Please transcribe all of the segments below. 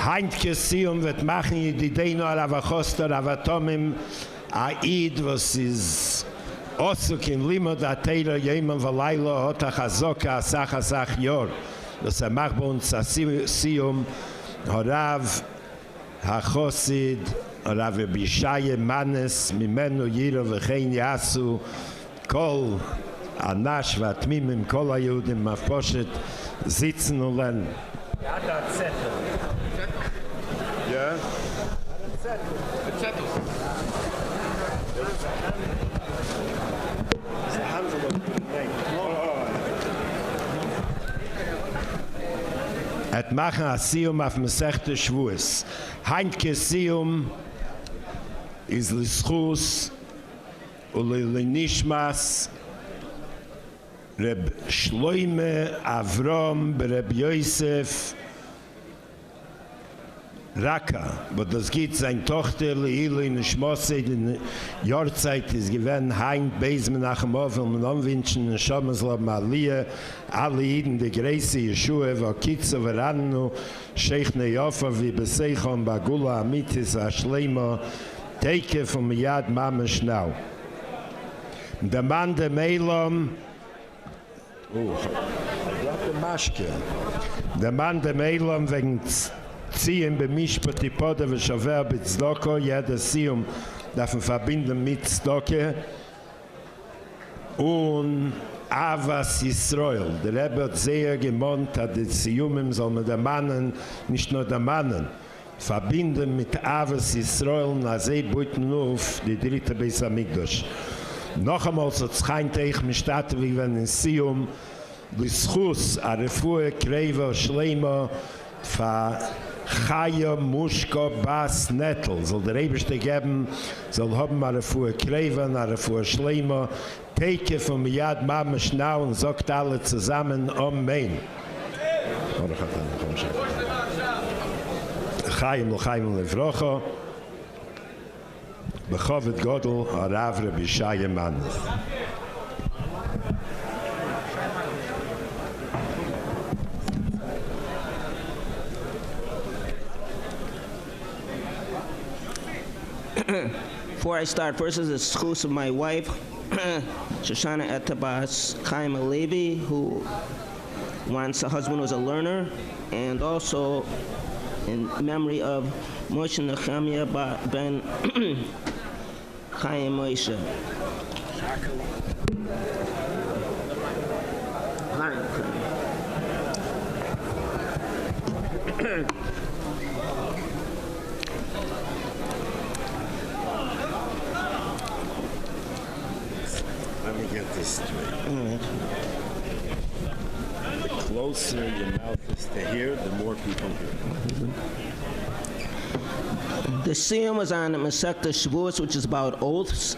Heintke Siyum wird machen die Deino Aravachoster Avatomim Aid, was ist Osuk in Limod Ateira Yeman Valaylo Hota Chazoka Asach Yor. Das macht bei uns Siyum Horav HaChosid Rav Bishaye Manes Mimenu Yiro V'chein Yasu Kol Anash Vatmimim Kol Ayudim Mafposhet sitzen und lernen. Ja, da Zettel. Ja? Zettel. Et machen a Siyum auf Mesechte Shvuos. Heintke Siyum is Lischus Ulinishmas Reb Shloime Avrom Reb Yosef Raka, wo das geht sein Tochter Leilo in Schmosse in Jahrzeit ist gewesen Heint Beis Menachem Ave und anwünschen in Schamasla Malia alle Iden die Greise Yeshua wo Kitzo Veranu Sheikh Neyofa wie Beseichon Bagula Amitis Ashleima Teike von Miyad Mama Schnau. Der Mann der Meilom der Mann der Meilom wegen Siyum bemishpat die Pode und Shaver Bitzdoko, jeder Siyum darf man verbinden mit Tzdoke und Avas Yisrael. Der Rebbe hat sehr gemahnt, dass die Siyumim soll man der Mannen, nicht nur der Mannen, verbinden mit Avas Yisrael und Azei Beuten auf die dritte Beis Hamikdash. Noch einmal so scheint ich mich statt, wie wenn in Siyum Lischus, Arefue, Kreva, Schleima, Chaya, Mushka, Bas, Nettel. Soll der Eberste geben, soll haben Arefue, Kreva, Arefue, Schleima, Teike von Miyad Mama Schnau und sagt alle zusammen Amen. Chaim L'chaim L'vrocha Bechovet Godel Harav Rabbi Shaya Manes. Before I start, first is the schus of my wife, Shoshana Etabas Chaim Alevi, who once her husband was a learner, and also in memory of Moshe Nechemia ben Chaim Moshe. Let me get this straight. The closer your mouth is to hear, the more people hear. The Siyum was on Masechta Shavuos, which is about oaths.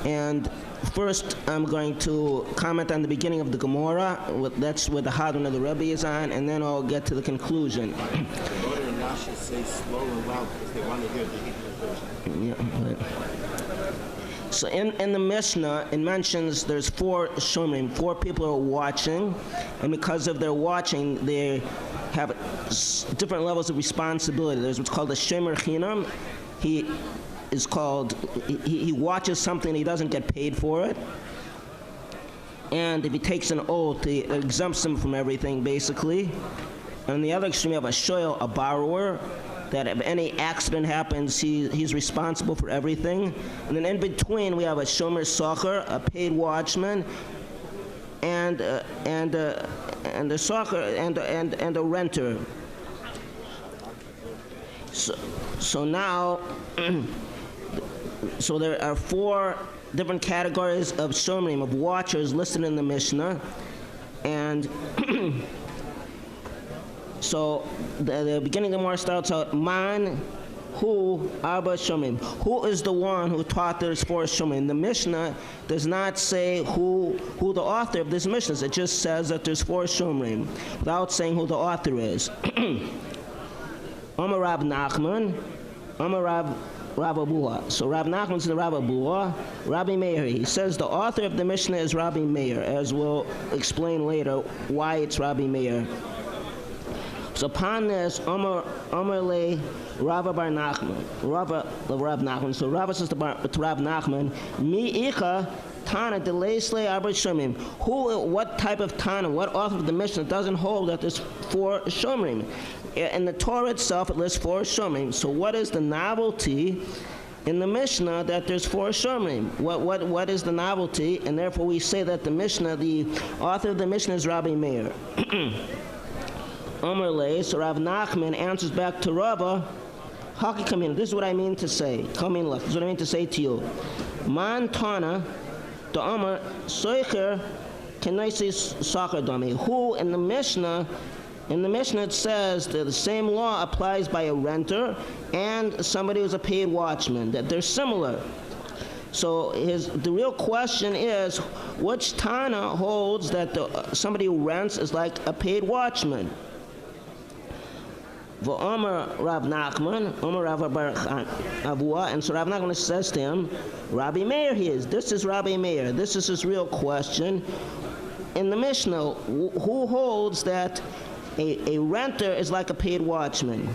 And first, I'm going to comment on the beginning of the Gemara. That's where the Hadron of the Rabbi is on, and then I'll get to the conclusion. The Gemara and Rashi say slow and loud because they want to hear the Hebrew version. Yeah, right. So in the Mishnah, it mentions there's 4 shomrim, 4 people are watching, and because of their watching, they have different levels of responsibility. There's what's called a shomer chinam. He watches something, he doesn't get paid for it. And if he takes an oath, it exempts him from everything, basically. And on the other extreme, you have a shoyel, a borrower, that if any accident happens, he's responsible for everything. And then in between, we have a shomer socher, a paid watchman, and a socher and a renter. So now, so there are 4 different categories of shomrim, of watchers listed in the Mishnah, and so the beginning of the Gemara starts out, Man, who, Abba Shomim. Who is the one who taught there's 4 Shomim? The Mishnah does not say who the author of this Mishnah is. It just says that there's 4 Shomrim, without saying who the author is. Amar Rab Nachman, Amar Rab Abuha. So Rab Nachman is the Rab Abuha. Rabbi Meir, he says the author of the Mishnah is Rabbi Meir, as we'll explain later why it's Rabbi Meir. So upon this, Omer le Rava bar Nachman. Rava Nachman. So Rava says to Rav Nachman, Mi icha Tana delesle arba shomrim. What type of Tana, what author of the Mishnah doesn't hold that there's 4 shomrim? In the Torah itself, it lists 4 shomrim. So what is the novelty in the Mishnah that there's 4 shomrim? What is the novelty? And therefore we say that the Mishnah, the author of the Mishnah is Rabbi Meir. Omer le, so Rav Nachman answers back to Rava, Haki Kamin, this is what I mean to say. Come in, look, this is what I mean to say to you. Man Tana, the Omer, Soicher, Kenaisi Sakar Dami. Who in the Mishnah it says that the same law applies by a renter and somebody who's a paid watchman, that they're similar. So the real question is, which Tana holds that somebody who rents is like a paid watchman? V'omer Rav Nachman, Omer Rav bar Avua, and so Rav Nachman says to him, Rabbi Meir he is. This is Rabbi Meir. This is his real question. In the Mishnah, who holds that a renter is like a paid watchman?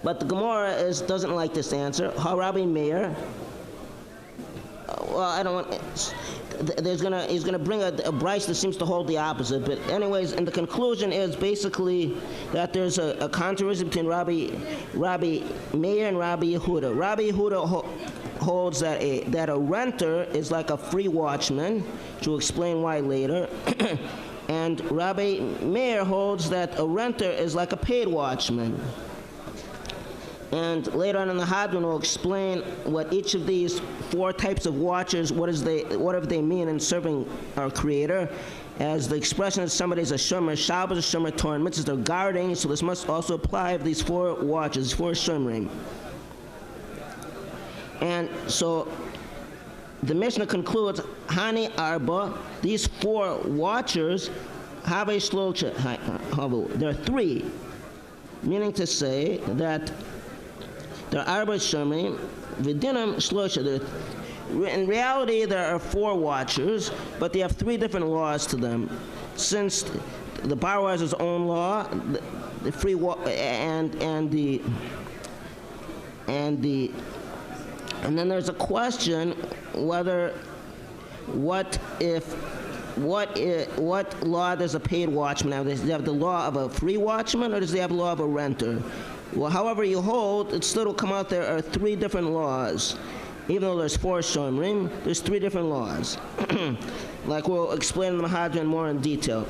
But the Gemara doesn't like this answer. How Rabbi Meir? Well, I don't want. He's gonna bring a Bryce that seems to hold the opposite. But anyways, and the conclusion is basically that there's a controversy between Rabbi Meir and Rabbi Yehuda. Rabbi Yehuda holds that a renter is like a free watchman, which we'll explain why later. And Rabbi Meir holds that a renter is like a paid watchman. And later on in the Hadron, we'll explain what each of these 4 types of watchers, what do they mean in serving our Creator. As the expression is somebody's a shomer, Shabbos a shomer, Torah and mitzvahs, they're guarding, so this must also apply to these 4 watchers, 4 shomrim. And so the Mishnah concludes, Hani Arba, these 4 watchers, have a shlocha, there are 3, meaning to say that there are Arba Shomrim, Vidinam Shlosha. In reality, there are 4 watchers, but they have 3 different laws to them. Since the borrower has his own law, the free and then there's a question whether what law does a paid watchman have? Does he have the law of a free watchman, or does he have the law of a renter? Well, however you hold, it still will come out there are 3 different laws. Even though there's 4 shomrim, there's 3 different laws. Like we'll explain in the Mahadran more in detail.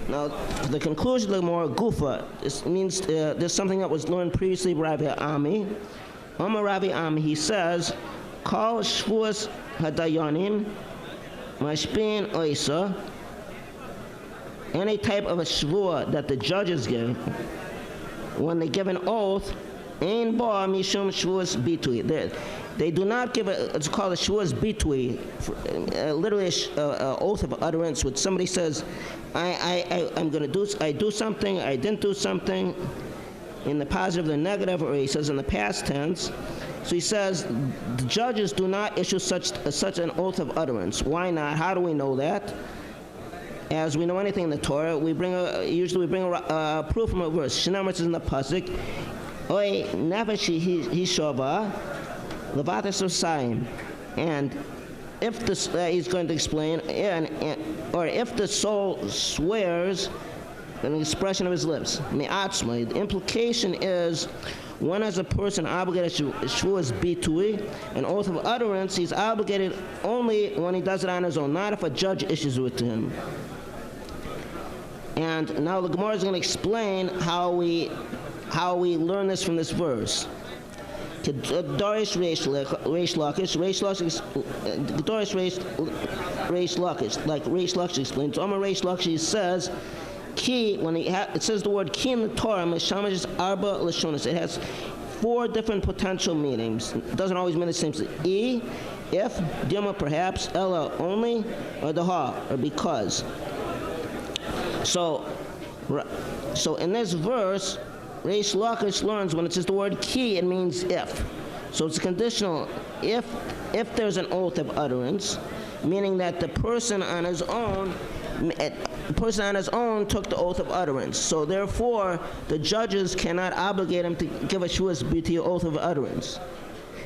Now, the conclusion of the more gufa, this means there's something that was learned previously by Rabbi Ami. Omar Rabbi Ami, he says, Kol shvuas hadayanim mashpin oisa, any type of a shvua that the judges give, when they give an oath, ein ba mishum shvuas bitui. They do not give it's called a shvuas bitui, literally an oath of utterance, which somebody says, I do something, I didn't do something, in the positive, the negative, or he says in the past tense. So he says the judges do not issue such an oath of utterance. Why not? How do we know that? As we know anything in the Torah, usually we bring a proof from a verse. Shinamar says in the pasuk, "Oy nefesh hishova levatas osayim," and if he's going to explain, or if the soul swears, an expression of his lips, me'atzma. The implication is, when as a person obligated shvuas bitui, an oath of utterance, he's obligated only when he does it on his own, not if a judge issues it to him. And now the Gemara is going to explain how we learn this from this verse. Dorish Reish Lakish, like Reish Lakish explains. Omar Reish Lakish says, Ki, when it says the word ki in the Torah, Meshamash arba lashonis. It has 4 different potential meanings. It doesn't always mean the same thing. If, Dilma perhaps, Ella only, or daha, or because. So in this verse, Reish Lakish learns when it says the word ki, it means if. So it's conditional. If there's an oath of utterance, meaning that the person on his own person on his own took the oath of utterance. So therefore, the judges cannot obligate him to give a shuas b'ti oath of utterance.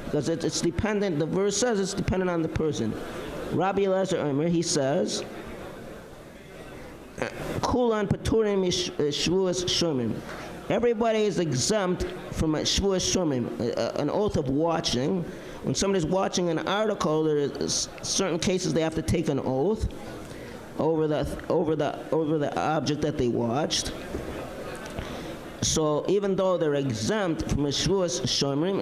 Because it's dependent, the verse says it's dependent on the person. Rabbi Elazar Omer, he says, Kulan paturim shvuas shomim. Everybody is exempt from a shvuas shomim, an oath of watching. When somebody's watching an article, there is certain cases they have to take an oath over the object that they watched. So even though they're exempt from a shvuas shomrim,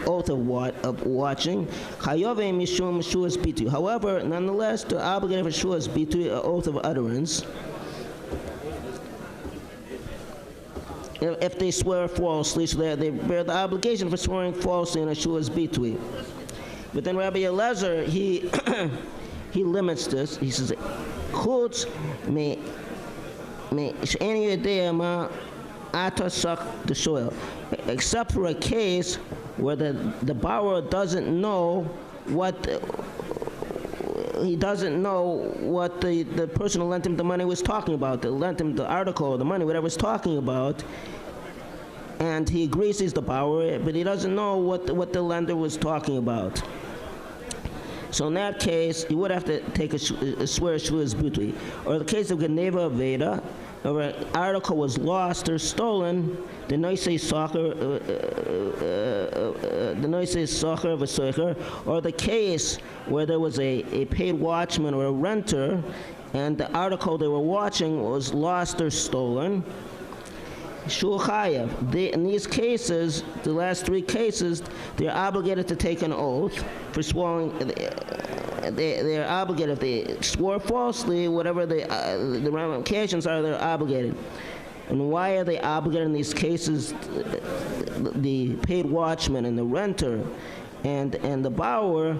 oath of watching, chayovei mishum shvuas bitu. However, nonetheless, they're obligated for shvuas bitu, an oath of utterance, if they swear falsely. So they bear the obligation for swearing falsely in a shvuas bitu. But then Rabbi Elazar, he he limits this. He says, "Chutz me she'eni yodea ma." The soil, except for a case where the borrower doesn't know what the person who lent him the money was talking about, that lent him the article or the money, whatever he's talking about, and he agrees he's the borrower, but he doesn't know what the lender was talking about. So in that case, he would have to take a swear shvuas b'ti. Or the case of Geneva Veda, or an article was lost or stolen, the noisei socher of a socher, or the case where there was a paid watchman or a renter, and the article they were watching was lost or stolen. Shul chayav. In these cases, the last three cases, they're obligated to take an oath for swearing. They're obligated. If they swore falsely, whatever the ramifications are, they're obligated. And why are they obligated in these cases? The paid watchman and the renter and the borrower,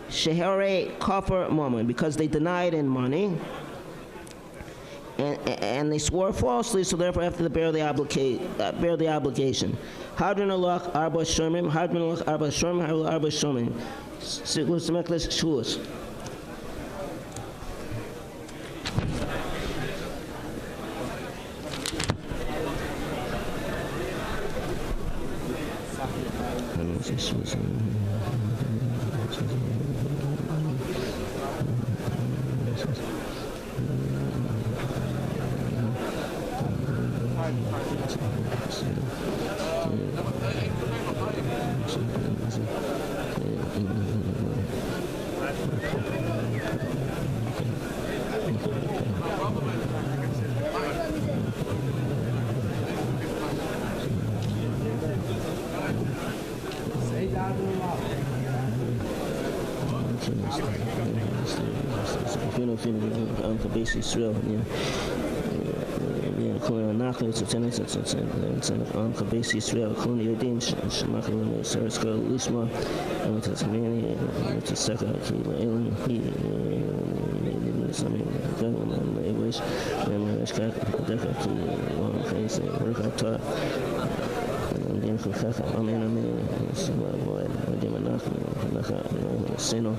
shehere kafar moment, because they denied in money. And they swore falsely, so therefore have to bear the obligation. Hadron alach arba shomim, hadron alach arba shomim, hadron arba shomim. Sigus mekles shuas. Israel, כל אנחנו יצאנו עם כבייס ישראל, כל יהודים שמחים למסר סקר לשמה, ומתעצמני, ומתעסקה, כי לאלן היא נסמים גם לאבוש, ומרשקה דקה, כי לא חייס, ורקתה, דין חלקך, אמן אמן, סבא בועד, ודים אנחנו עשינו,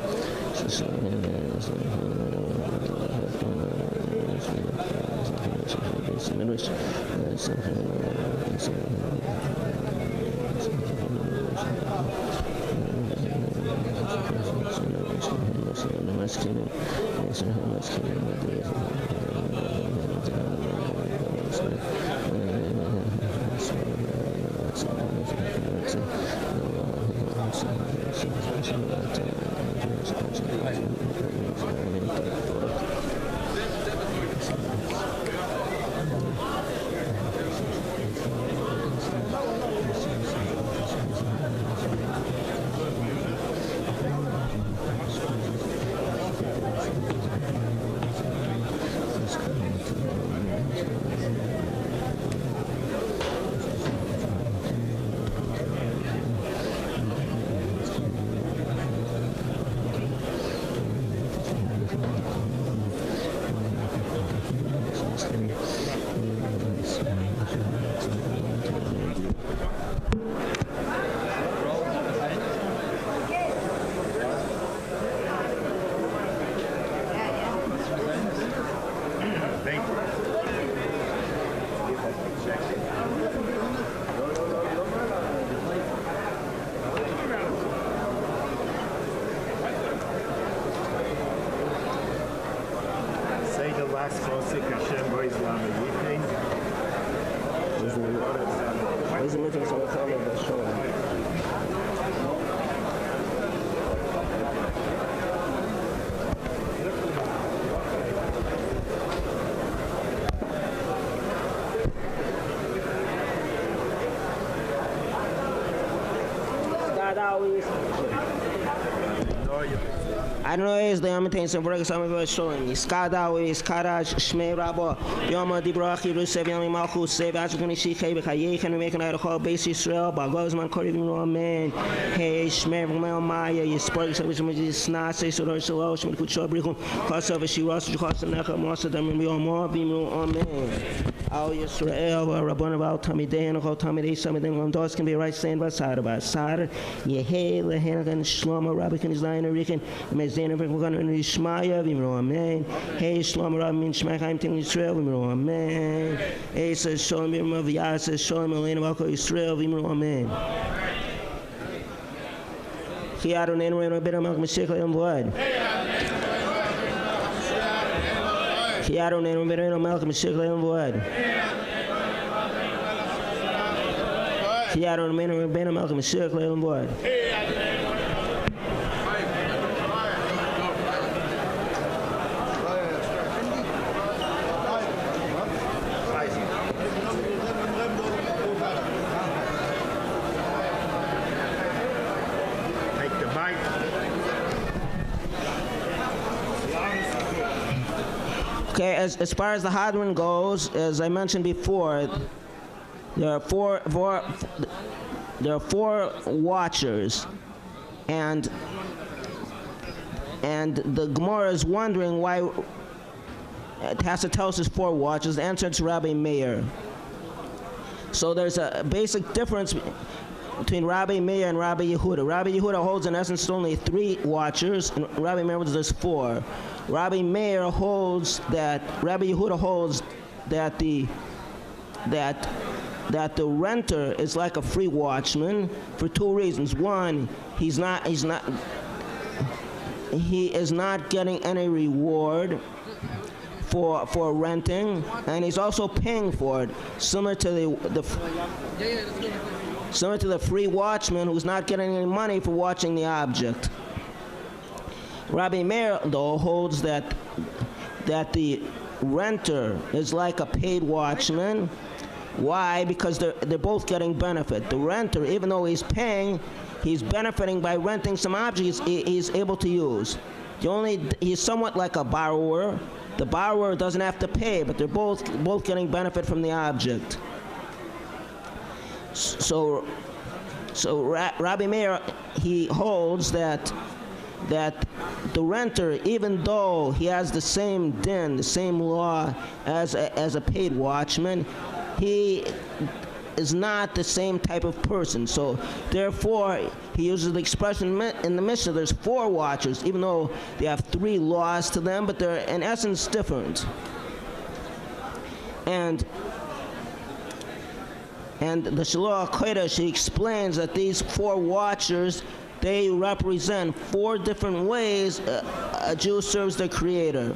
I don't know is the Amatain some work some of us showing me. Skada is Karash Shmei Rabo Yoma Dibrachi Rusev Yami Malchus Save Ashkuni Shikhe Bechayech and make an Idaho base Israel Bagosman Korim Roman Hey Shmei Maya Yispark Service Snase Sodor Solosh and Kuchobrikum Kosov Shiras Kosanaka Mosadam Yomo Bimu Amen. Al Yisrael Rabbon about Tamidei and Tamidei some of them on those can be right saying Basar Basar Yehe Lehenagan Shlomo Rabbikan is Lion Rican Mezena Vegan and Ishmaya Vimro Amen. Hey Shlomo Rabbin Shmaim Ting Israel Vimro Amen. Hey says Shalom of Yasa Shalom Elena Wako Israel Vimro Amen. Kiaron and Reno Better Malk Meshikla and Blood. Kiaron and Reno Malk Meshikla and Blood. Kiaron and Reno Malk Meshikla and Blood. Okay, as far as the Hadron goes, as I mentioned before, there are four watchers, and the Gemara is wondering why it has to tell us there's four watchers. The answer is Rabbi Meir. So there's a basic difference between Rabbi Meir and Rabbi Yehuda. Rabbi Yehuda holds in essence only three watchers, and Rabbi Meir holds there's four. Rabbi Yehuda holds that the renter is like a free watchman for two reasons. One, he is not getting any reward for renting, and he's also paying for it, similar to the free watchman who's not getting any money for watching the object. Rabbi Meir, though, holds that the renter is like a paid watchman. Why? Because they're both getting benefit. The renter, even though he's paying, he's benefiting by renting some objects he's able to use. He's somewhat like a borrower. The borrower doesn't have to pay, but they're both getting benefit from the object. So Rabbi Meir, he holds that the renter, even though he has the same din, the same law as a paid watchman, he is not the same type of person. So therefore, he uses the expression in the Mishnah, there's four watchers, even though they have three laws to them, but they're in essence different. And the Shalom HaKodesh, he explains that these four watchers, they represent four different ways a Jew serves their Creator.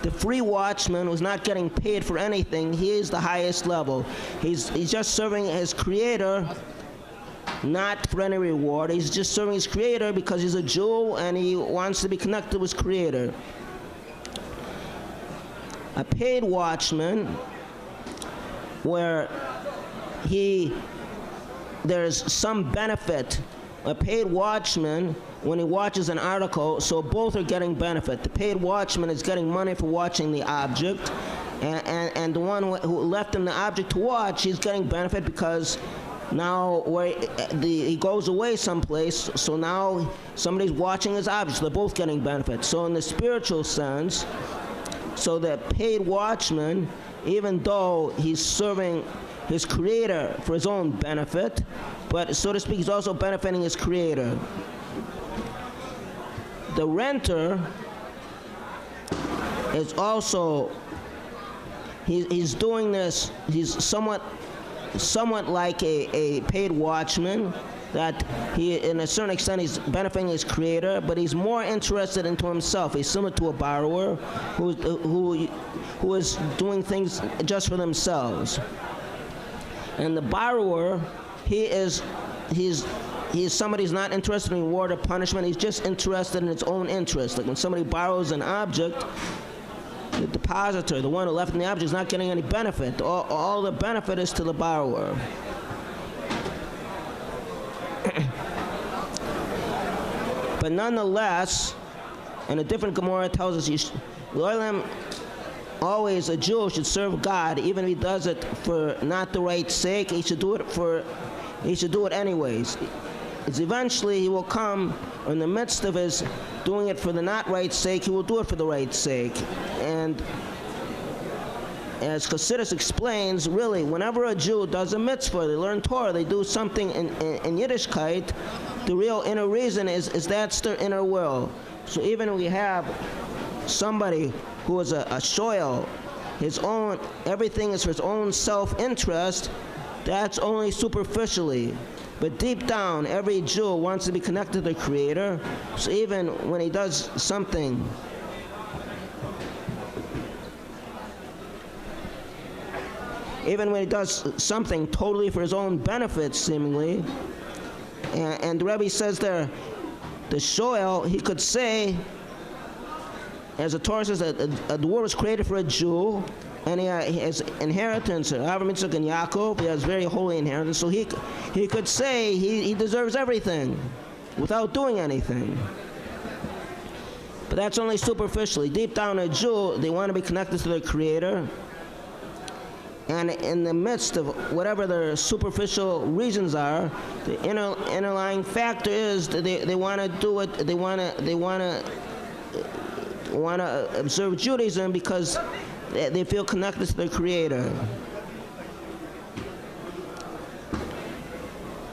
The free watchman who's not getting paid for anything, he is the highest level. He's just serving his Creator, not for any reward. He's just serving his Creator because he's a Jew and he wants to be connected with his Creator. A paid watchman, where there's some benefit. A paid watchman, when he watches an article, so both are getting benefit. The paid watchman is getting money for watching the object, and the one who left him the object to watch, he's getting benefit because now he goes away someplace, so now somebody's watching his object. So they're both getting benefit. So in the spiritual sense, so the paid watchman, even though he's serving his Creator for his own benefit, but so to speak, he's also benefiting his Creator. The renter is also, he's doing this, he's somewhat like a paid watchman, that he, in a certain extent, he's benefiting his Creator, but he's more interested into himself. He's similar to a borrower who is doing things just for themselves. And the borrower, he's somebody who's not interested in reward or punishment. He's just interested in his own interest. Like when somebody borrows an object, the depositor, the one who left in the object, is not getting any benefit. All the benefit is to the borrower. But nonetheless, and a different Gemara tells us, always a Jew should serve God, even if he does it for not the right sake. He should do it anyways. It's eventually he will come, or in the midst of his doing it for the not right sake, he will do it for the right sake. And as Chassidus explains, really, whenever a Jew does a mitzvah, they learn Torah, they do something in Yiddishkeit, the real inner reason is that's their inner will. So even if we have somebody who is a shoyal, everything is for his own self-interest, that's only superficially. But deep down, every Jew wants to be connected to the Creator. So even when he does something totally for his own benefit, seemingly, and the Rabbi says there, the shoel, he could say, as the Torah says, that the world was created for a Jew, and he has inheritance. Avraham, Yitzchak, and Yaakov, he has very holy inheritance. So he could say he deserves everything without doing anything. But that's only superficially. Deep down, a Jew, they want to be connected to their Creator. And in the midst of whatever their superficial reasons are, the underlying factor is that they want to do it. They want to observe Judaism because they feel connected to their Creator.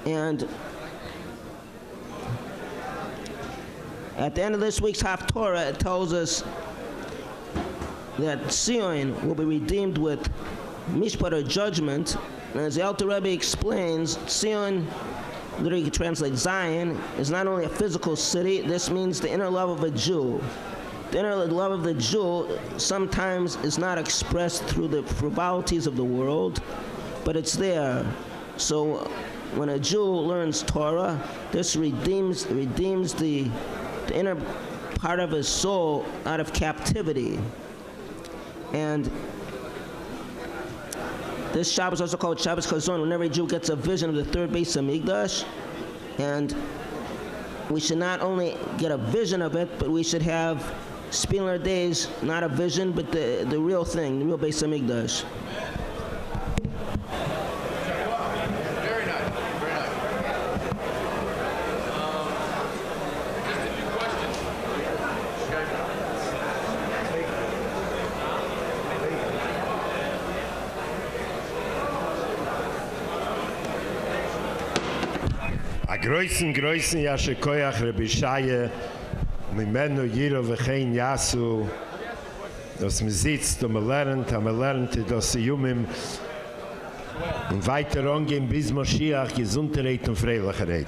And at the end of this week's Haftorah, it tells us that Siyum will be redeemed with mishpat, or judgment. And as the Alter Rebbe explains, Siyum, literally translates Zion, is not only a physical city. This means the inner love of a Jew. The inner love of the Jew sometimes is not expressed through the frivolities of the world, but it's there. So when a Jew learns Torah, this redeems the inner part of his soul out of captivity. And this Shabbat is also called Shabbos Chazon, when every Jew gets a vision of the third Beis Hamikdash. And we should not only get a vision of it, but we should have spiritual days, not a vision, but the real thing, the real Beis Hamikdash. Very nice, very nice. Just a few questions. A größen Yashekoyach Rabbi Shaye, Mimenu Yiro V'chein Yasu, das man sitzt und man lernt das Siyumim und weiter angehen bis Moschiach, Gesundheit und Freilichkeit.